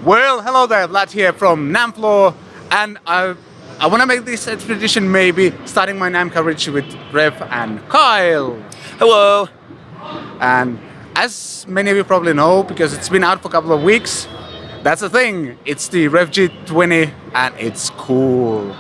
Well, hello there, Vlad here from NAMM Floor, and I want to make this expedition maybe starting my NAMM coverage with Rev and Kyle. Hello. And as many of you probably know, because it's been out for a couple of weeks, that's the thing. It's the REVV G20, and it's cool.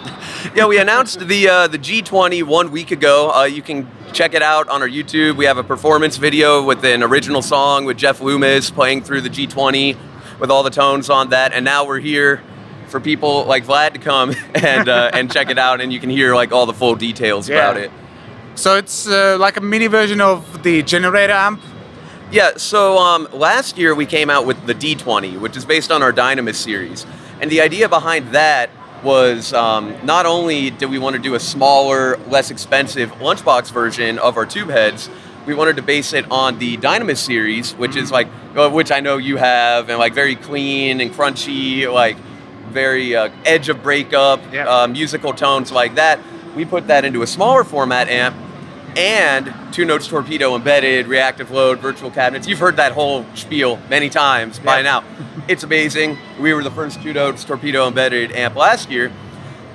Yeah, we announced the G20 1 week ago. You can check it out on our YouTube. We have a performance video with an original song with Jeff Loomis playing through the G20 with all the tones on that. And now we're here for people like Vlad to come and check it out, and you can hear like all the full details about it. So it's like a mini version of the generator amp. Yeah, so last year we came out with the D20, which is based on our Dynamis series. And the idea behind that was not only did we want to do a smaller, less expensive lunchbox version of our tube heads, we wanted to base it on the Dynamis series, which is like, which I know you have, and like very clean and crunchy, like very edge of breakup, musical tones like that. We put that into a smaller format amp, and 2 Notes Torpedo embedded, reactive load, virtual cabinets. You've heard that whole spiel many times by now. It's amazing. We were the first 2 Notes Torpedo embedded amp last year.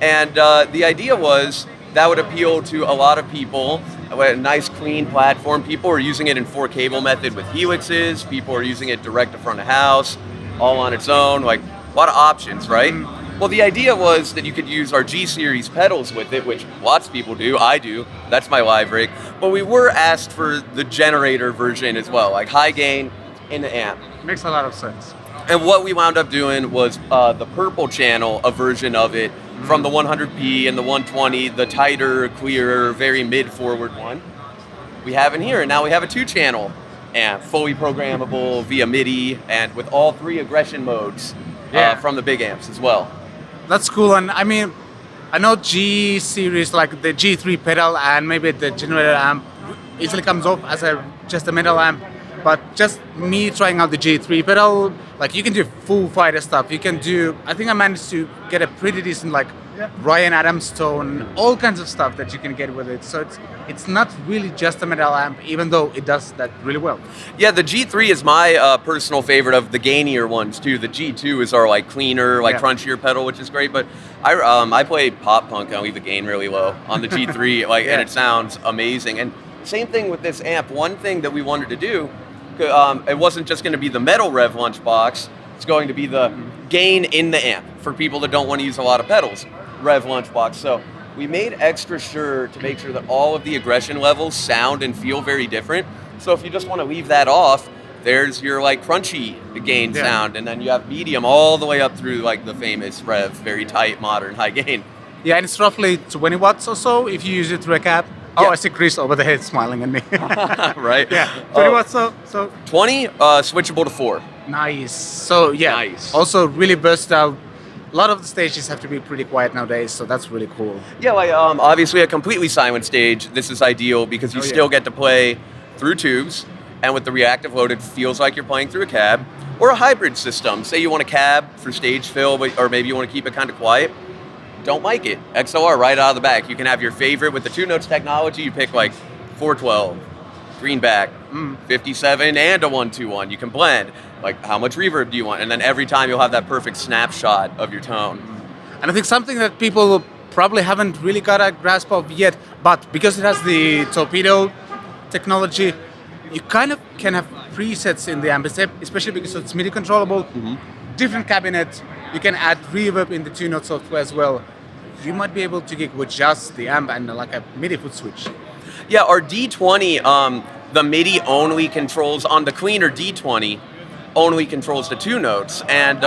And the idea was that would appeal to a lot of people. A nice clean platform. People are using it in 4 cable method with helixes. People are using it direct to front of house, all on its own. Like a lot of options, right? Well, the idea was that you could use our G series pedals with it, which lots of people do. I do. That's my live rig. But we were asked for the generator version as well, like high gain in the amp. Makes a lot of sense. And what we wound up doing was the purple channel, a version of it from the 100p and the 120, the tighter, clearer, very mid-forward one. We have in here, and now we have a 2-channel amp, fully programmable via MIDI, and with all 3 aggression modes from the big amps as well. That's cool, and I mean, I know G series, like the G3 pedal and maybe the generator amp easily comes off as just a metal amp, but just me trying out the G3 pedal, like you can do full fighter stuff. You can do, I think I managed to get a pretty decent like Ryan Adams tone, all kinds of stuff that you can get with it. So it's not really just a metal amp, even though it does that really well. Yeah, the G3 is my personal favorite of the gainier ones too. The G2 is our like cleaner, like crunchier pedal, which is great. But I play pop punk and I leave the gain really low on the G3, like, and it sounds amazing. And same thing with this amp. One thing that we wanted to do, it wasn't just going to be the metal rev lunchbox. It's going to be the gain in the amp for people that don't want to use a lot of pedals. Rev lunchbox. So we made extra sure to make sure that all of the aggression levels sound and feel very different. So if you just want to leave that off, there's your like crunchy gain sound, and then you have medium all the way up through like the famous Rev, very tight, modern, high gain. Yeah, and it's roughly 20 watts or so if you use it through a cab. Oh, I see Chris over the head smiling at me. Right? Yeah, 20 watts, so 20, switchable to 4. Nice. So yeah, nice. Also really versatile. A lot of the stages have to be pretty quiet nowadays, so that's really cool. Yeah, like obviously a completely silent stage, this is ideal because you still get to play through tubes, and with the reactive load, it feels like you're playing through a cab, or a hybrid system. Say you want a cab for stage fill, or maybe you want to keep it kind of quiet. Don't mic it. XLR right out of the back. You can have your favorite with the 2 Notes technology. You pick like 412, greenback, 57, and a 121. You can blend. Like how much reverb do you want? And then every time you'll have that perfect snapshot of your tone. And I think something that people probably haven't really got a grasp of yet, but because it has the Torpedo technology, you kind of can have presets in the amp, especially because it's MIDI controllable. Different cabinet, you can add reverb in the 2 Notes software as well. You might be able to gig with just the amp and like a MIDI foot switch. Yeah, our D20, the MIDI only controls on the cleaner D20, only controls the 2 Notes. And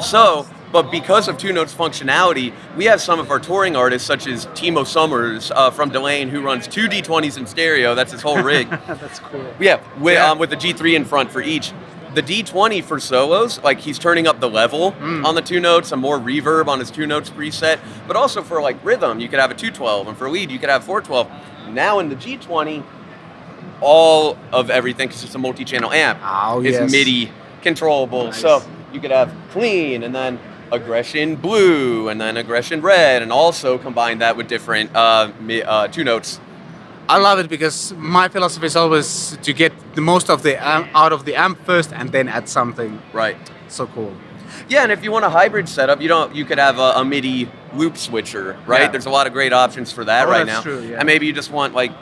so, but because of 2 Notes functionality, we have some of our touring artists, such as Timo Summers from Delane, who runs 2 D20s in stereo. That's his whole rig. That's cool. Yeah, with the G3 in front for each. The D20 for solos, like he's turning up the level on the 2 Notes, some more reverb on his 2 Notes preset, but also for like rhythm, you could have a 212, and for lead, you could have 412. Now in the G20, all of everything, because it's a multi-channel amp, is MIDI controllable. Nice. So you could have clean, and then aggression blue, and then aggression red, and also combine that with different 2 Notes. I love it because my philosophy is always to get the most of the out of the amp first and then add something. Right. So cool. Yeah, and if you want a hybrid setup, you could have a MIDI loop switcher, right? Yeah. There's a lot of great options for that right now. True, yeah. And maybe you just want like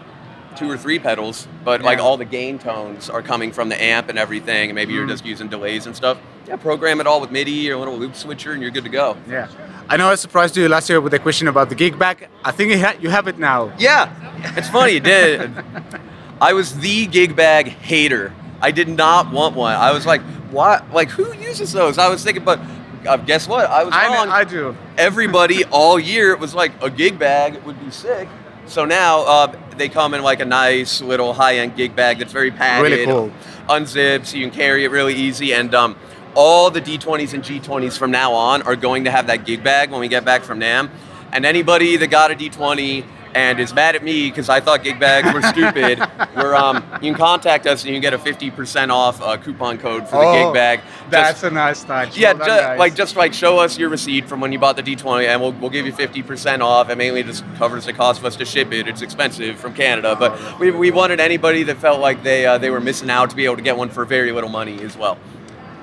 2 or 3 pedals, but like all the gain tones are coming from the amp and everything, and maybe you're just using delays and stuff. Yeah, program it all with MIDI or a little loop switcher, and you're good to go. Yeah. I know I surprised you last year with the question about the gig bag. I think you have it now. Yeah, it's funny, you did. I was the gig bag hater. I did not want one. I was like, what? Like, who uses those? I was thinking, but guess what? I was wrong. I do. Everybody all year, it was like, a gig bag would be sick. So now they come in like a nice little high-end gig bag that's very padded, really cool. Unzipped, so you can carry it really easy. And all the D20s and G20s from now on are going to have that gig bag when we get back from NAMM. And anybody that got a D20 and is mad at me because I thought gig bags were stupid, you can contact us and you can get a 50% off coupon code for the gig bag. That's a nice touch. Yeah, well just show us your receipt from when you bought the D20 and we'll give you 50% off. It mainly just covers the cost of us to ship it. It's expensive from Canada, but we wanted anybody that felt like they were missing out to be able to get one for very little money as well.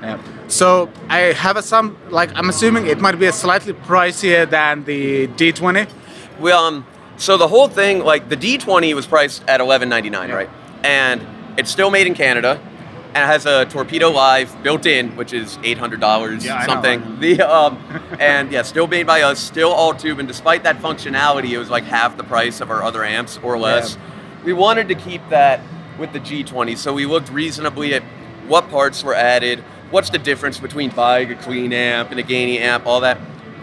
Yeah. So I have I'm assuming it might be a slightly pricier than the D20. So the whole thing, like the D20 was priced at $11.99, right? And it's still made in Canada, and it has a Torpedo Live built in, which is $800 something. And yeah, still made by us, still all tube, and despite that functionality, it was like half the price of our other amps or less. Yeah. We wanted to keep that with the G20, so we looked reasonably at what parts were added, what's the difference between buying a clean amp and a gainy amp, all that.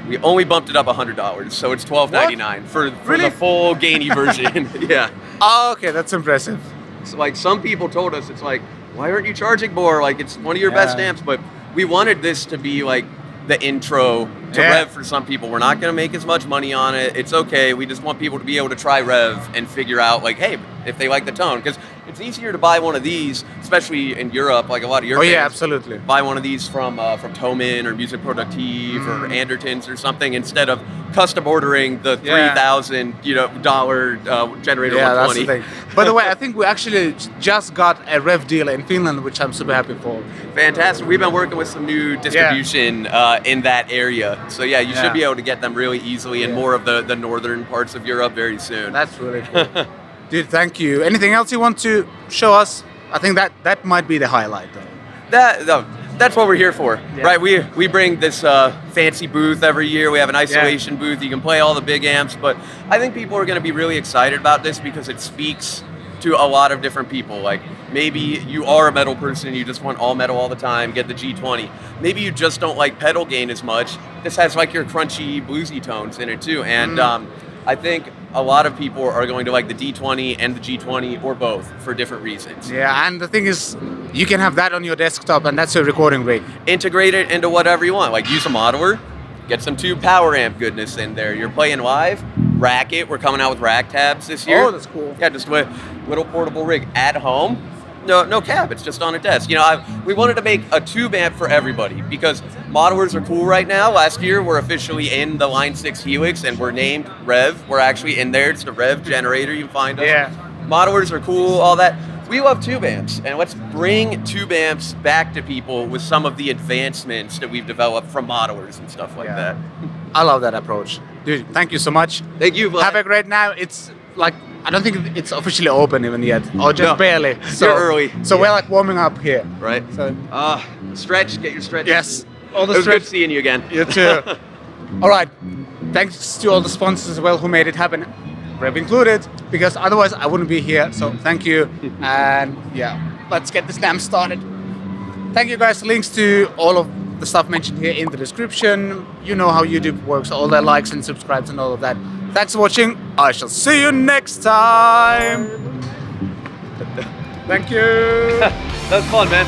We only bumped it up $100, so it's $12.99 for the full gainy version. Yeah. Oh, okay, that's impressive. So like some people told us, it's like, why aren't you charging more? Like it's one of your best amps, but we wanted this to be like the intro to Rev for some people. We're not going to make as much money on it. It's okay. We just want people to be able to try Rev and figure out like, hey, if they like the tone, because it's easier to buy one of these, especially in Europe. Like a lot of your fans absolutely. Buy one of these from Thomann or Music Productive or Andertons or something instead of custom ordering the $3,000 dollar generator 120. That's the thing. By the way, I think we actually just got a Rev deal in Finland, which I'm super happy for. Fantastic. We've been working with some new distribution in that area. So yeah, you should be able to get them really easily in more of the northern parts of Europe very soon. That's really cool. Dude, thank you. Anything else you want to show us? I think that might be the highlight, though. That's what we're here for, right? We bring this fancy booth every year. We have an isolation booth. You can play all the big amps, but I think people are going to be really excited about this because it speaks to a lot of different people. Like maybe you are a metal person, you just want all metal all the time, get the G20. Maybe you just don't like pedal gain as much. This has like your crunchy bluesy tones in it too, and I think a lot of people are going to like the D20 and the G20 or both for different reasons. Yeah, and the thing is, you can have that on your desktop and that's your recording rig. Integrate it into whatever you want. Like use a modeler, get some tube power amp goodness in there. You're playing live, rack it. We're coming out with rack tabs this year. Oh, that's cool. Yeah, just a little portable rig at home. No cab, it's just on a desk. We wanted to make a tube amp for everybody because modelers are cool right now. Last year, we're officially in the Line 6 Helix and we're named Rev. We're actually in there. It's the Rev generator. You can find us. Yeah. Modelers are cool, all that. We love tube amps, and let's bring tube amps back to people with some of the advancements that we've developed from modelers and stuff like that. I love that approach. Dude, thank you so much. Thank you, Vlad. Have a great night. It's like, I don't think it's officially open even yet, or just barely. So you're early. So we're like warming up here. Right. So stretch, get your stretch. Yes. All the it was good seeing you again. You too. All right. Thanks to all the sponsors as well who made it happen, Rev included, because otherwise I wouldn't be here. So thank you. And let's get this NAMM started. Thank you guys. Links to all of the stuff mentioned here in the description. You know how YouTube works, all the likes and subscribes and all of that. Thanks for watching. I shall see you next time. Thank you. That was fun, man.